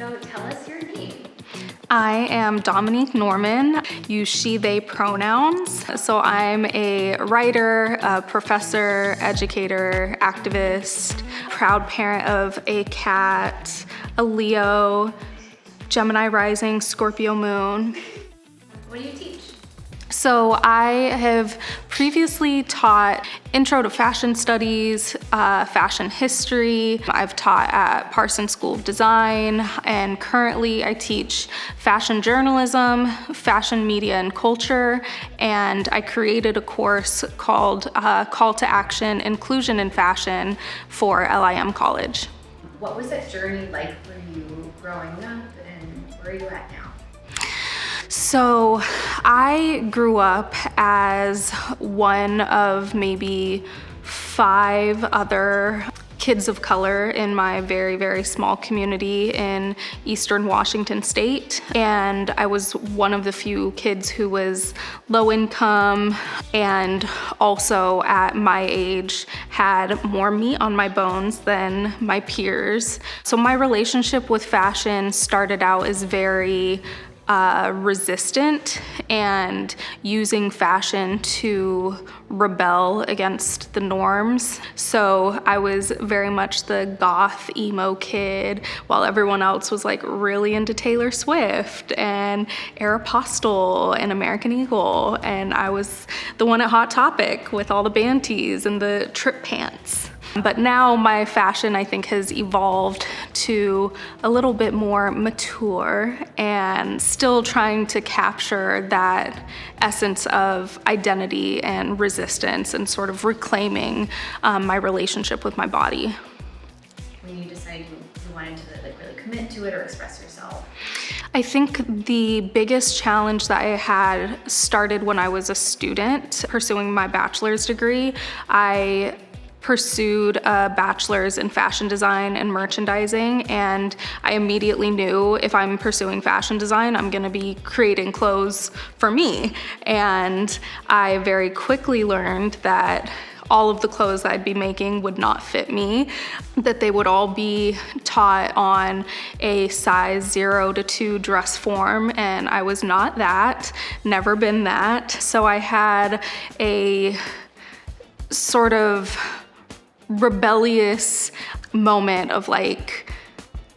So tell us your name. I am Dominique Norman, use she, they pronouns. So I'm a writer, a professor, educator, activist, proud parent of a cat, a Leo, Gemini rising, Scorpio moon. What do you teach? So I have previously taught intro to fashion studies, fashion history. I've taught at Parsons School of Design, and currently I teach fashion journalism, fashion media and culture, and I created a course called Call to Action, Inclusion in Fashion for LIM College. What was that journey like for you growing up, and where are you at now? So I grew up as one of maybe 5 other kids of color in my very, very small community in Eastern Washington State. And I was one of the few kids who was low income and also at my age had more meat on my bones than my peers. So my relationship with fashion started out as very resistant and using fashion to rebel against the norms. So I was very much the goth emo kid while everyone else was like really into Taylor Swift and Aeropostale and American Eagle, and I was the one at Hot Topic with all the band tees and the trip pants. But now my fashion, I think, has evolved to a little bit more mature and still trying to capture that essence of identity and resistance and sort of reclaiming my relationship with my body. When you decided you wanted to really commit to it or express yourself? I think the biggest challenge that I had started when I was a student pursuing my bachelor's degree. I pursued a bachelor's in fashion design and merchandising, and I immediately knew if I'm pursuing fashion design, I'm gonna be creating clothes for me. And I very quickly learned that all of the clothes that I'd be making would not fit me, that they would all be taught on a size 0 to 2 dress form, and I was not that, never been that. So I had a sort of rebellious moment of like,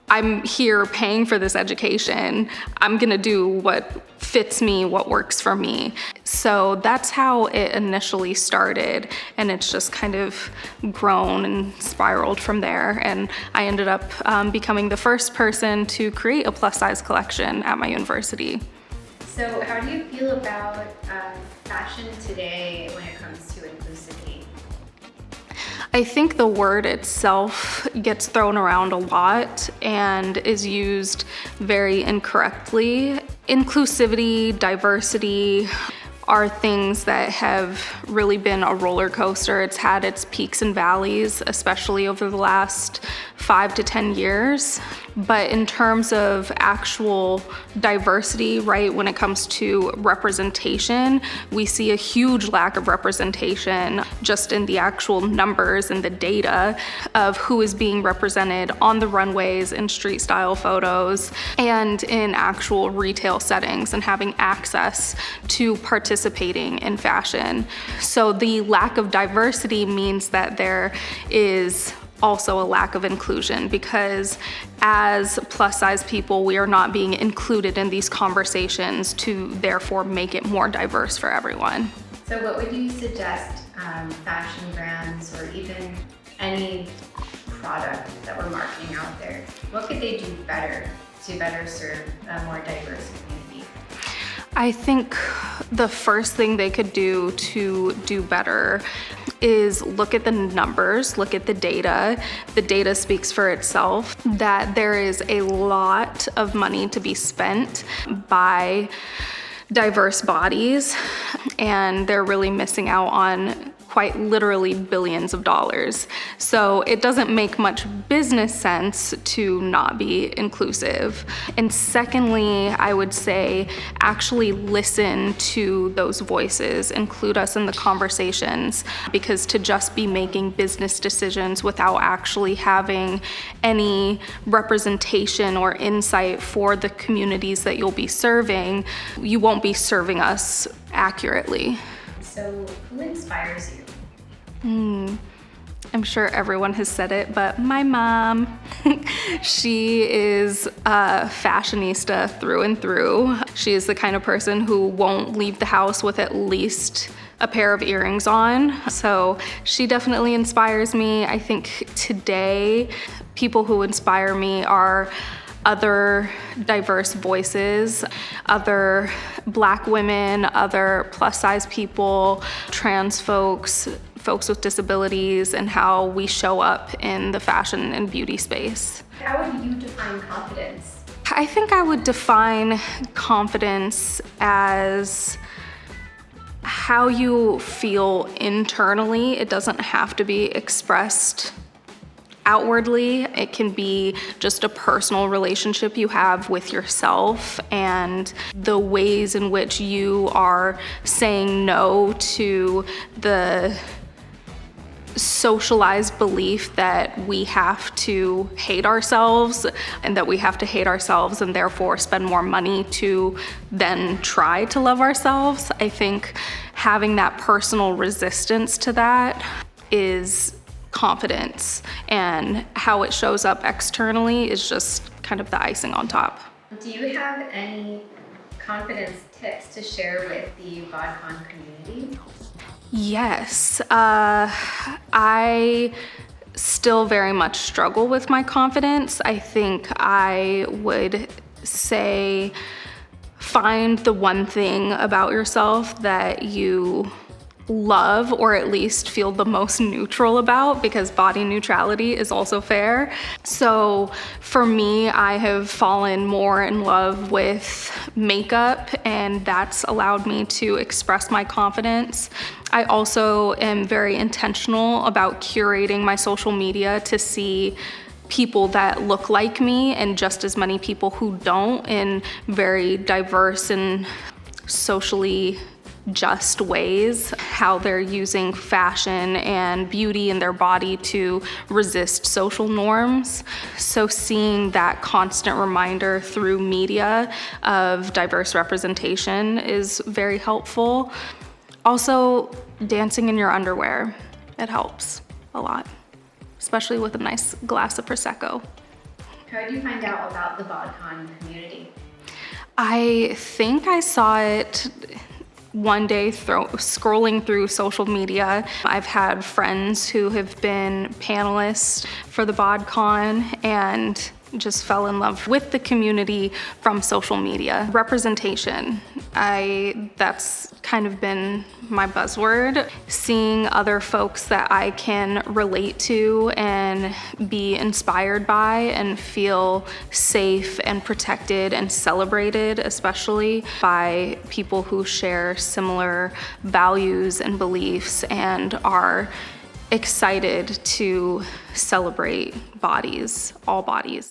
I'm here paying for this education. I'm gonna do what fits me, what works for me. So that's how it initially started, and it's just kind of grown and spiraled from there. And I ended up becoming the first person to create a plus size collection at my university. So how do you feel about fashion today when it comes to inclusivity? I think the word itself gets thrown around a lot and is used very incorrectly. Inclusivity, diversity are things that have really been a roller coaster. It's had its peaks and valleys, especially over the last 5 to 10 years. But in terms of actual diversity, right, when it comes to representation, we see a huge lack of representation just in the actual numbers and the data of who is being represented on the runways, in street style photos, and in actual retail settings and having access to participating in fashion. So the lack of diversity means that there is also a lack of inclusion, because as plus size people, we are not being included in these conversations to therefore make it more diverse for everyone. So what would you suggest fashion brands or even any product that we're marketing out there, what could they do better to better serve a more diverse community? I think the first thing they could do to do better is look at the numbers, look at the data. The data speaks for itself, that there is a lot of money to be spent by diverse bodies, and they're really missing out on quite literally billions of dollars. So it doesn't make much business sense to not be inclusive. And secondly, I would say actually listen to those voices, include us in the conversations, because to just be making business decisions without actually having any representation or insight for the communities that you'll be serving, you won't be serving us accurately. So who inspires you? I'm sure everyone has said it, but my mom, she is a fashionista through and through. She is the kind of person who won't leave the house with at least a pair of earrings on. So she definitely inspires me. I think today, people who inspire me are other diverse voices, other Black women, other plus size people, trans folks, folks with disabilities, and how we show up in the fashion and beauty space. How would you define confidence? I think I would define confidence as how you feel internally. It doesn't have to be expressed outwardly. It can be just a personal relationship you have with yourself and the ways in which you are saying no to the socialized belief that we have to hate ourselves and that we have to hate ourselves and therefore spend more money to then try to love ourselves. I think having that personal resistance to that is confidence, and how it shows up externally is just kind of the icing on top. Do you have any confidence tips to share with the VodCon community? Yes, I still very much struggle with my confidence. I think I would say find the one thing about yourself that you love, or at least feel the most neutral about, because body neutrality is also fair. So for me, I have fallen more in love with makeup, and that's allowed me to express my confidence. I also am very intentional about curating my social media to see people that look like me and just as many people who don't, in very diverse and socially just ways, how they're using fashion and beauty in their body to resist social norms. So seeing that constant reminder through media of diverse representation is very helpful. Also, dancing in your underwear, it helps a lot, especially with a nice glass of Prosecco. How did you find out about the VodCon community? I think I saw it one day scrolling through social media. I've had friends who have been panelists for the VodCon and just fell in love with the community from social media. Representation, that's kind of been my buzzword. Seeing other folks that I can relate to and be inspired by and feel safe and protected and celebrated, especially by people who share similar values and beliefs and are excited to celebrate bodies, all bodies.